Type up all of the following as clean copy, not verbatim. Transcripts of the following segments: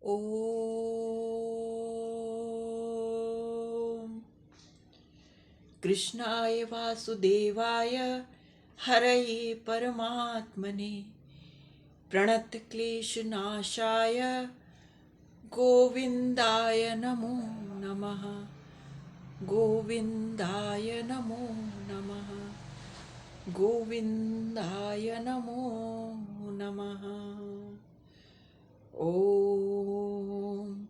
ॐ कृष्णाय वासुदेवाय हरये परमात्मने प्रणतक्लेशनाशाय गोविन्दाय नमो नमः। गोविन्दाय नमो नमः। गोविन्दाय नमो नमः। ॐ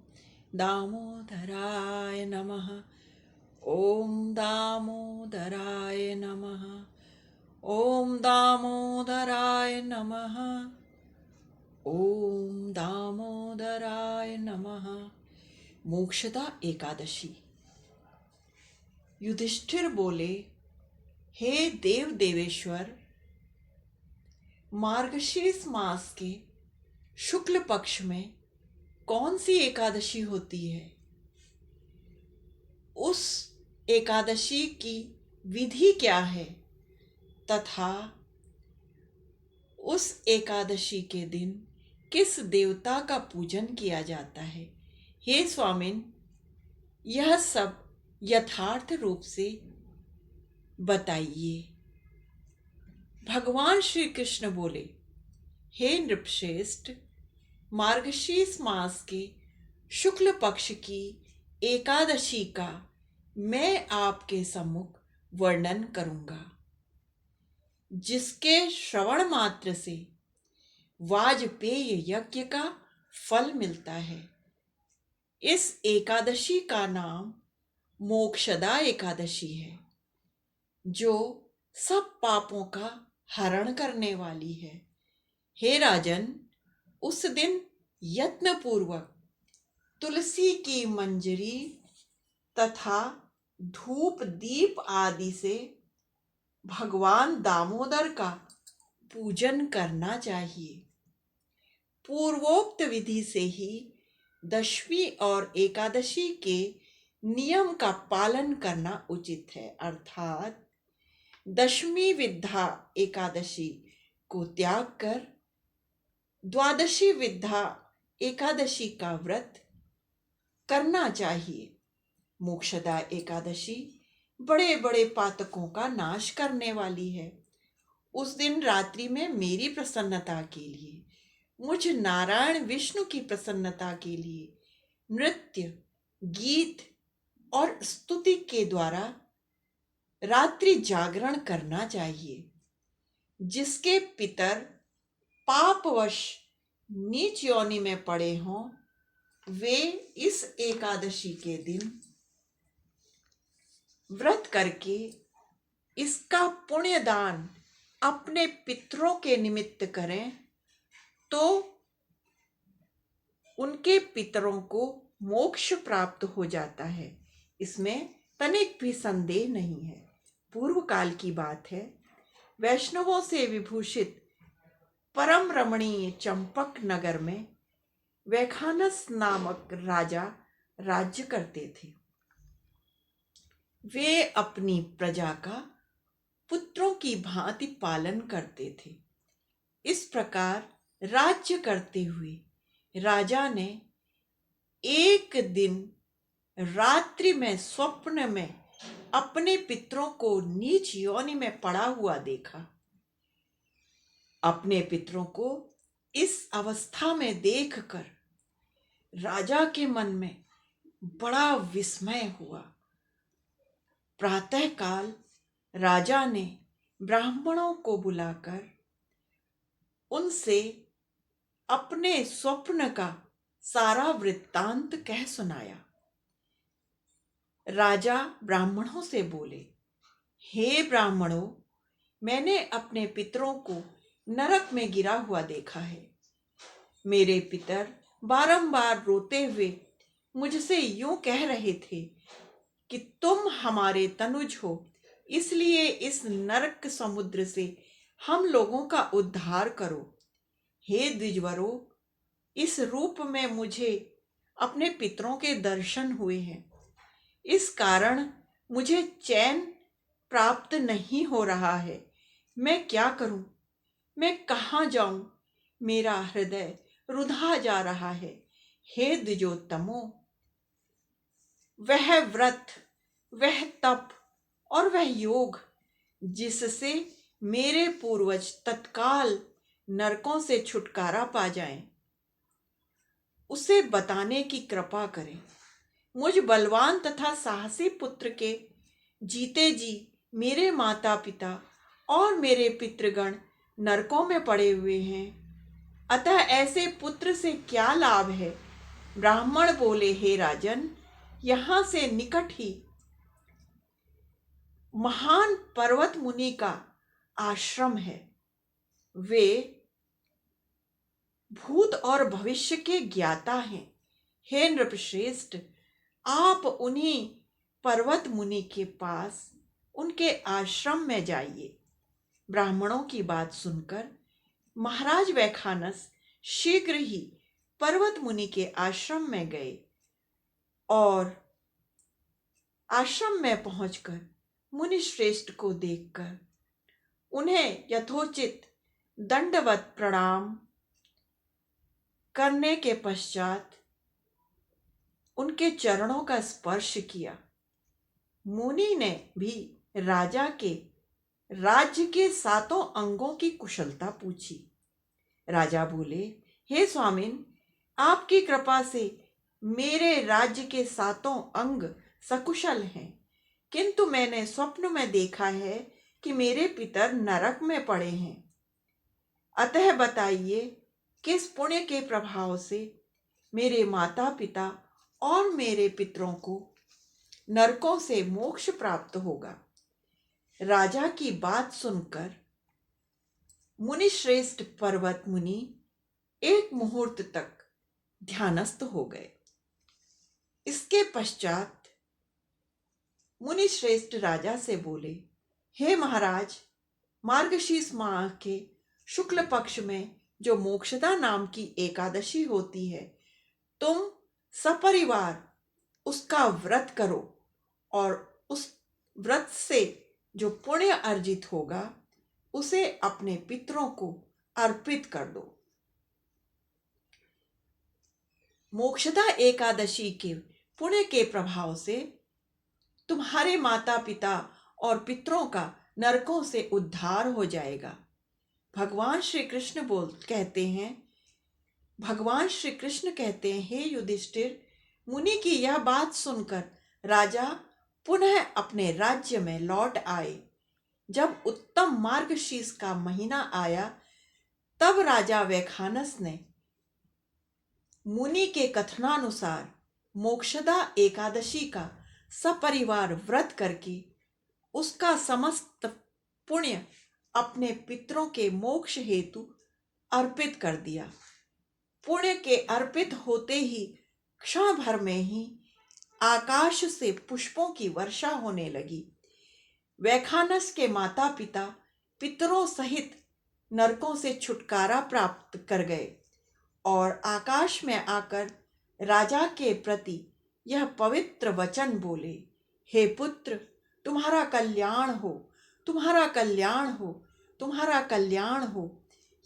दामोदराय नमः। ॐ दामोदराय नमः। ॐ दामोदराय नमः। ॐ दामोदराय नमः। मोक्षदा एकादशी। युधिष्ठिर बोले, हे देव देवेश्वर, मार्गशीर्ष मास के शुक्ल पक्ष में कौन सी एकादशी होती है? उस एकादशी की विधि क्या है तथा उस एकादशी के दिन किस देवता का पूजन किया जाता है? हे स्वामिन, यह सब यथार्थ रूप से बताइए। भगवान श्री कृष्ण बोले, हे नृपश्रेष्ठ, मार्गशीर्ष मास के शुक्ल पक्ष की एकादशी का मैं आपके सम्मुख वर्णन करूंगा, जिसके श्रवण मात्र से वाजपेय यज्ञ का फल मिलता है। इस एकादशी का नाम मोक्षदा एकादशी है, जो सब पापों का हरण करने वाली है। हे राजन, उस दिन यत्न पूर्वक तुलसी की मंजरी तथा धूप दीप आदि से भगवान दामोदर का पूजन करना चाहिए। पूर्वोक्त विधि से ही दशमी और एकादशी के नियम का पालन करना उचित है, अर्थात दशमी विद्या एकादशी को त्याग कर द्वादशी विद्या एकादशी का व्रत करना चाहिए। मोक्षदा एकादशी बड़े बड़े पातकों का नाश करने वाली है। उस दिन रात्रि में मेरी प्रसन्नता के लिए, मुझ नारायण विष्णु की प्रसन्नता के लिए नृत्य, गीत और स्तुति के द्वारा रात्रि जागरण करना चाहिए। जिसके पितर पापवश नीच योनि में पड़े हों, वे इस एकादशी के दिन व्रत करके इसका पुण्य दान अपने पितरों के निमित्त करें, तो उनके पितरों को मोक्ष प्राप्त हो जाता है। इसमें तनिक भी संदेह नहीं है। पूर्व काल की बात है। वैष्णवों से विभूषित परम रमणीय चंपक नगर में वैखानस नामक राजा राज्य करते थे। वे अपनी प्रजा का पुत्रों की भांति पालन करते थे। इस प्रकार राज्य करते हुए राजा ने एक दिन रात्रि में स्वप्न में अपने पितरों को नीच योनि में पड़ा हुआ देखा। अपने पितरों को इस अवस्था में देखकर राजा के मन में बड़ा विस्मय हुआ। प्रातःकाल राजा ने ब्राह्मणों को बुलाकर उनसे अपने स्वप्न का सारा वृत्तांत कह सुनाया। राजा ब्राह्मणों से बोले, हे ब्राह्मणों, मैंने अपने पितरों को नरक में गिरा हुआ देखा है। मेरे पितर बारंबार रोते हुए मुझसे यूं कह रहे थे कि तुम हमारे तनुज हो, इसलिए इस नरक समुद्र से हम लोगों का उद्धार करो। हे द्विजवरों, इस रूप में मुझे अपने पितरों के दर्शन हुए हैं। इस कारण मुझे चैन प्राप्त नहीं हो रहा है। मैं क्या करूं? मैं कहाँ जाऊं? मेरा हृदय रुधा जा रहा है। हे द्विजोत्तमों, वह व्रत, वह तप और वह योग जिससे मेरे पूर्वज तत्काल नरकों से छुटकारा पा जाएं, उसे बताने की कृपा करें। मुझ बलवान तथा साहसी पुत्र के जीते जी मेरे माता पिता और मेरे पितृगण नरकों में पड़े हुए हैं, अतः ऐसे पुत्र से क्या लाभ है। ब्राह्मण बोले, हे राजन, यहाँ से निकट ही महान पर्वत मुनि का आश्रम है। वे भूत और भविष्य के ज्ञाता हैं। हे नृपश्रेष्ठ, आप उन्हीं पर्वत मुनि के पास उनके आश्रम में जाइए। ब्राह्मणों की बात सुनकर महाराज वैखानस शीघ्र ही पर्वत मुनि के आश्रम में गए और आश्रम में पहुंचकर मुनि श्रेष्ठ को देखकर उन्हें यथोचित दंडवत प्रणाम करने के पश्चात उनके चरणों का स्पर्श किया। मुनि ने भी राजा के राज्य के 7 अंगों की कुशलता पूछी। राजा बोले, हे स्वामिन, आपकी कृपा से मेरे राज्य के 7 अंग सकुशल हैं, किंतु मैंने स्वप्न में देखा है कि मेरे पितर नरक में पड़े हैं। अतः बताइए, किस पुण्य के प्रभाव से मेरे माता पिता और मेरे पितरों को नरकों से मोक्ष प्राप्त होगा। राजा की बात सुनकर मुनि श्रेष्ठ पर्वत मुनि एक मुहूर्त तक ध्यानस्थ हो गए। इसके पश्चात मुनि श्रेष्ठ राजा से बोले, हे महाराज, मार्गशीर्ष माह के शुक्ल पक्ष में जो मोक्षदा नाम की एकादशी होती है, तुम सपरिवार उसका व्रत करो और उस व्रत से जो पुण्य अर्जित होगा उसे अपने पितरों को अर्पित कर दो। मोक्षदा एकादशी के पुण्य के प्रभाव से तुम्हारे माता पिता और पितरों का नरकों से उद्धार हो जाएगा। भगवान श्री कृष्ण कहते हैं, हे युधिष्ठिर, मुनि की यह बात सुनकर राजा पुनः अपने राज्य में लौट आए। जब उत्तम मार्गशीर्ष का महीना आया, तब राजा वैखानस ने मुनि के कथनानुसार मोक्षदा एकादशी का सपरिवार व्रत करके उसका समस्त पुण्य अपने पितरों के मोक्ष हेतु अर्पित कर दिया। पुण्य के अर्पित होते ही क्षण भर में ही आकाश से पुष्पों की वर्षा होने लगी। वैखानस के माता पिता पितरों सहित नरकों से छुटकारा प्राप्त कर गए और आकाश में आकर राजा के प्रति यह पवित्र वचन बोले, हे पुत्र, तुम्हारा कल्याण हो, तुम्हारा कल्याण हो, तुम्हारा कल्याण हो।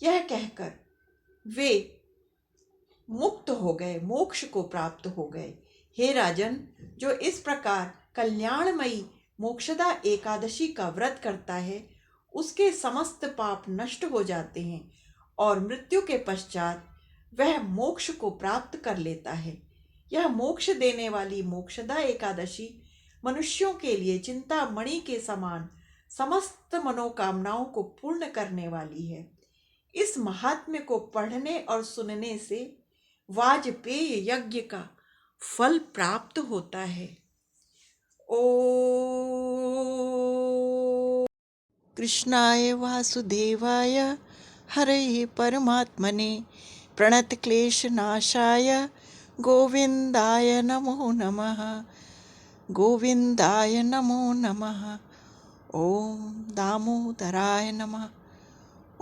यह कहकर वे मुक्त हो गए, मोक्ष को प्राप्त हो गए। हे राजन, जो इस प्रकार कल्याणमयी मोक्षदा एकादशी का व्रत करता है, उसके समस्त पाप नष्ट हो जाते हैं और मृत्यु के पश्चात वह मोक्ष को प्राप्त कर लेता है। यह मोक्ष देने वाली मोक्षदा एकादशी मनुष्यों के लिए चिंतामणि के समान समस्त मनोकामनाओं को पूर्ण करने वाली है। इस महात्म्य को पढ़ने और सुनने से वाजपेय यज्ञ का फल प्राप्त होता है। ओ कृष्णाय वासुदेवाय हरे परमात्मने प्रणतक्लेशनाशाय गोविंदाय नमो नमः। गोविंदाय नमो नमः। ओम दामोदराय नमः।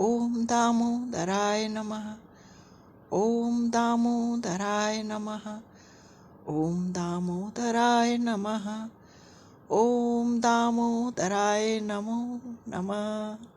ओम दामोदराय नमः। ओम दामोदराय नमः। ओम दामोदराय नमः। ओम दामोदराय नमो नमः।